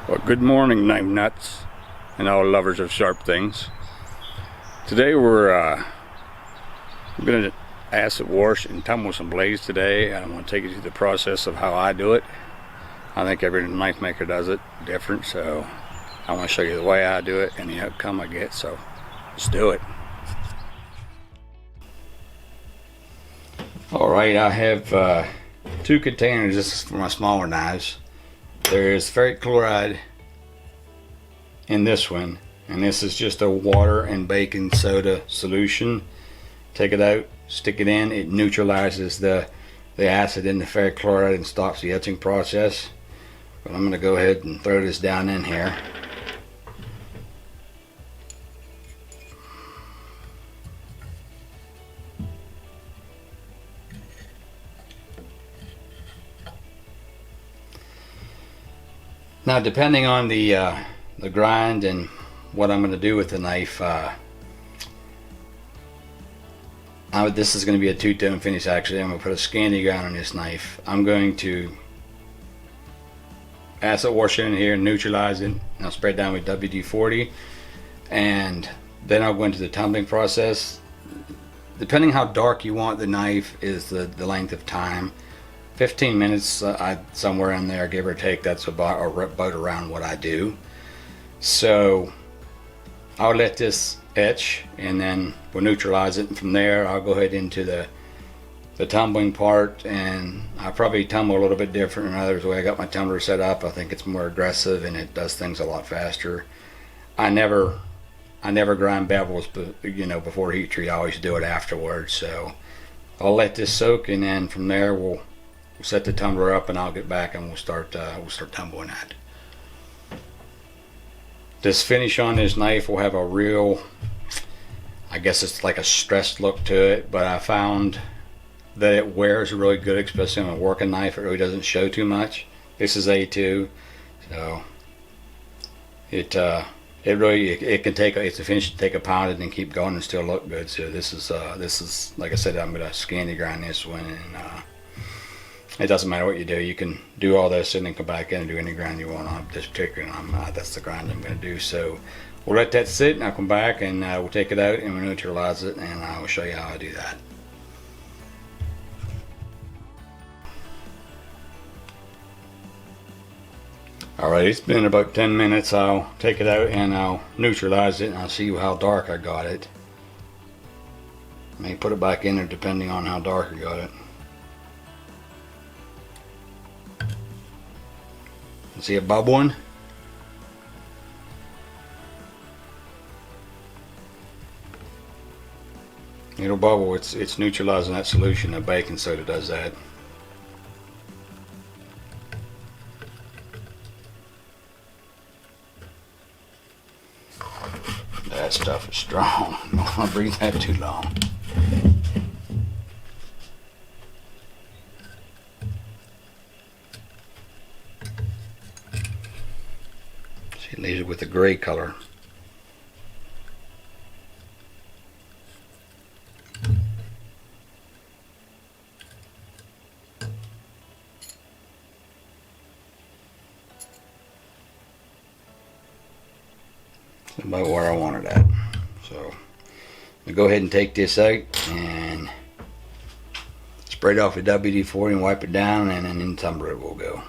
Well, good morning, knife nuts and all lovers of sharp things. Today we're going to acid wash and tumble some blades today. I'm going to take you through the process of how I do it. I think every knife maker does it different, so I want to show you the way I do it and the outcome I get, so let's do it. Alright, I have two containers. This is for my smaller knives. There's ferric chloride in this one, and this is just a water and baking soda solution. Take it out, stick it in, it neutralizes the acid in the ferric chloride and stops the etching process. But I'm going to go ahead and throw this down in here. Now, depending on the grind and what I'm going to do with the knife, this is going to be a two-tone finish. Actually, I'm going to put a Scandi ground on this knife. I'm going to acid wash it in here, neutralize it, and I'll spray it down with WD-40, and then I'll go into the tumbling process. Depending how dark you want the knife is the length of time. 15 minutes, somewhere in there, give or take. That's about around what I do. So I'll let this etch, and then we'll neutralize it. And from there, I'll go ahead into the tumbling part, and I probably tumble a little bit different than others. The way I got my tumbler set up, I think it's more aggressive and it does things a lot faster. I never grind bevels, but before heat treat. I always do it afterwards. So I'll let this soak, and then from there we'll set the tumbler up, and I'll get back and we'll start tumbling that. This finish on this knife will have a real, I guess it's like a stressed look to it, but I found that it wears really good, especially on a working knife. It really doesn't show too much. This is A2, so it can take it's a finish to take a pound and then keep going and still look good. So this is like I said, I'm gonna Scandi grind this one, and it doesn't matter what you do. You can do all this and then come back in and do any grind you want on this particular. That's the grind I'm going to do. So we'll let that sit, and I'll come back and we'll take it out and we'll neutralize it, and I will show you how I do that. Alright, it's been about 10 minutes. I'll take it out and I'll neutralize it, and I'll see how dark I got it. I may put it back in there depending on how dark I got it. See it bubbling? It'll bubble. It's neutralizing that solution. The baking soda does that. That stuff is strong. Don't want to breathe that too long. It leaves it with a gray color. It's about where I want it at. So I'll go ahead and take this out and spray it off with WD-40 and wipe it down, and then in the tumbler it will go.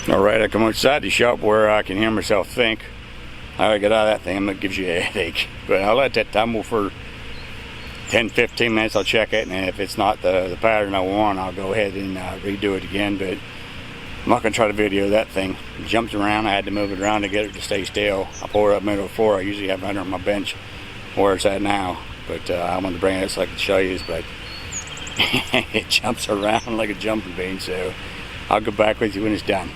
Alright, I come outside the shop where I can hear myself think. How I get out of that thing, it gives you a headache. But I'll let that tumble for 10-15 minutes. I'll check it, and if it's not the pattern I want, I'll go ahead and redo it again. But I'm not going to try to video that thing. It jumps around. I had to move it around to get it to stay still. I pour it up middle of the floor. I usually have it under my bench where it's at now. But I wanted to bring it so I can show you. But it jumps around like a jumping bean. So I'll go back with you when it's done.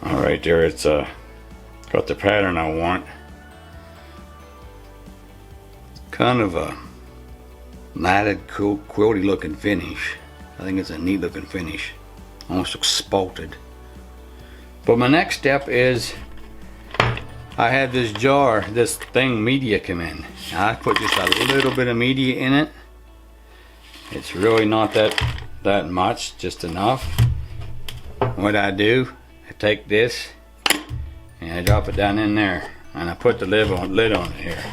All right, there it's got the pattern I want. Kind of a matted, quilty looking finish. I think it's a neat looking finish. Almost looks spalted. But my next step is I had this jar, this thing media come in. I put just a little bit of media in it. It's really not that much, just enough. What I do, I take this and I drop it down in there, and I put the lid on it here.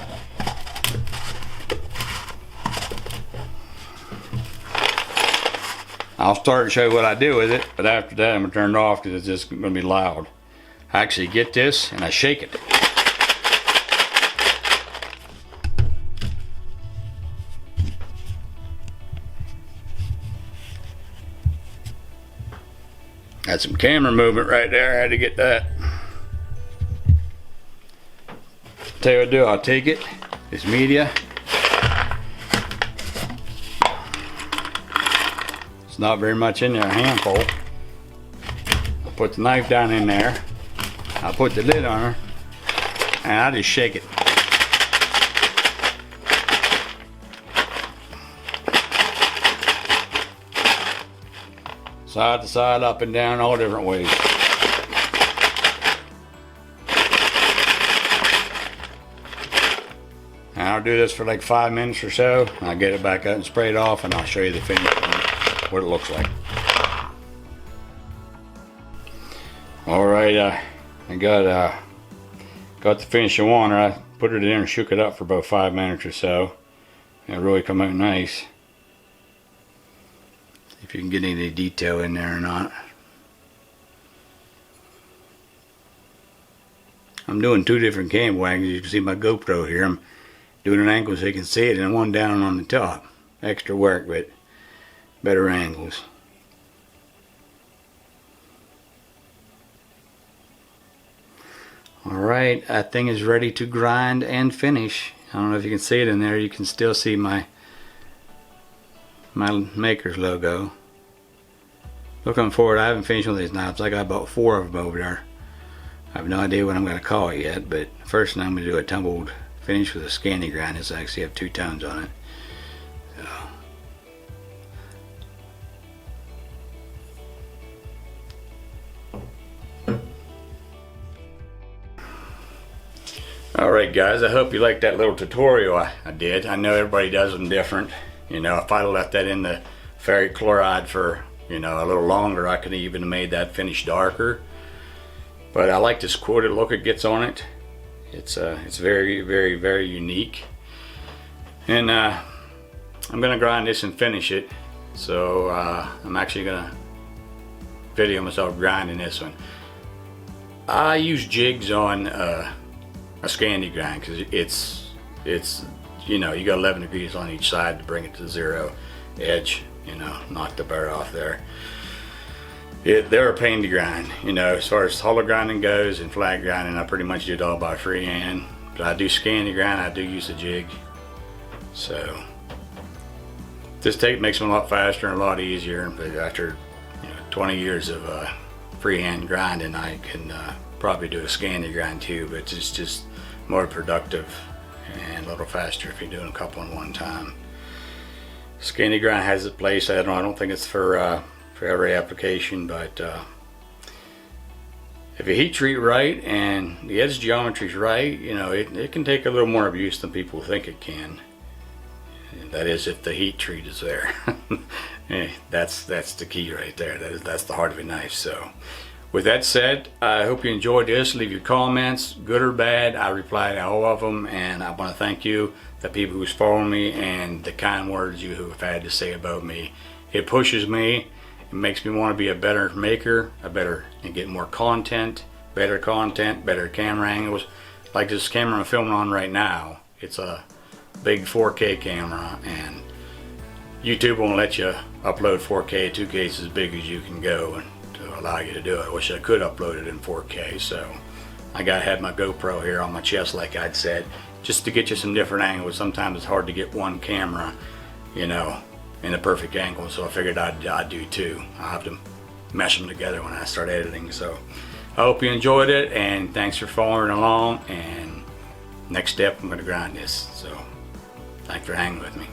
I'll start to show you what I do with it, but after that I'm gonna turn it off because it's just gonna be loud. I actually get this and I shake it. Had some camera movement right there, I had to get that. Tell you what I'll do, I'll take it, this media. It's not very much in there, a handful. I'll put the knife down in there. I'll put the lid on her, and I just shake it. Side to side, up and down, all different ways. And I'll do this for like 5 minutes or so. I'll get it back out and spray it off, and I'll show you the finish, what it looks like. All right, I got the finish I wanted. I put it in and shook it up for about 5 minutes or so. It really come out nice. If you can get any detail in there or not. I'm doing 2 different camera angles. You can see my GoPro here. I'm doing an angle so you can see it, and one down on the top. Extra work, but better angles. Alright, that thing is ready to grind and finish. I don't know if you can see it in there. You can still see my maker's logo. Looking forward, I haven't finished with these knives. I got about 4 of them over there. I have no idea what I'm going to call it yet, but first I'm going to do a tumbled finish with a Scandi grind. This actually have 2 tones on it. Alright guys, I hope you liked that little tutorial I did. I know everybody does them different. You know, if I'd left that in the ferric chloride for, you know, a little longer, I could have even made that finish darker. But I like this quilted look it gets on it. It's very, very, very unique. And I'm gonna grind this and finish it. So I'm actually gonna video myself grinding this one. I use jigs on a Scandi grind because it's you know, you got 11 degrees on each side to bring it to 0 edge, you know, knock the burr off there. They're a pain to grind, you know, as far as hollow grinding goes and flat grinding. I pretty much do it all by freehand. But I do Scandi grind, I do use a jig. So this makes them a lot faster and a lot easier. But after, you know, 20 years of freehand grinding, I can probably do a Scandi grind too, but it's just more productive and a little faster if you're doing a couple in one time. Scandi grind has its place. I don't think it's for every application, but if you heat treat right and the edge geometry is right, you know, it can take a little more abuse than people think it can. That is, if the heat treat is there. That's the key right there. That's the heart of a knife. So with that said, I hope you enjoyed this. Leave your comments, good or bad. I reply to all of them, and I want to thank you, the people who's following me, and the kind words you have had to say about me. It pushes me. It makes me want to be a better maker, and get more content, better camera angles. Like this camera I'm filming on right now, it's a big 4K camera, and YouTube won't let you upload 4K. 2K is as big as you can go, and to allow you to do it. I wish I could upload it in 4K, so I gotta have my GoPro here on my chest, like I'd said, just to get you some different angles. Sometimes it's hard to get one camera, you know, in the perfect angle, so I figured I'd do 2. I'll have to mesh them together when I start editing. So I hope you enjoyed it, and thanks for following along. And next step, I'm going to grind this. So Thanks for hanging with me.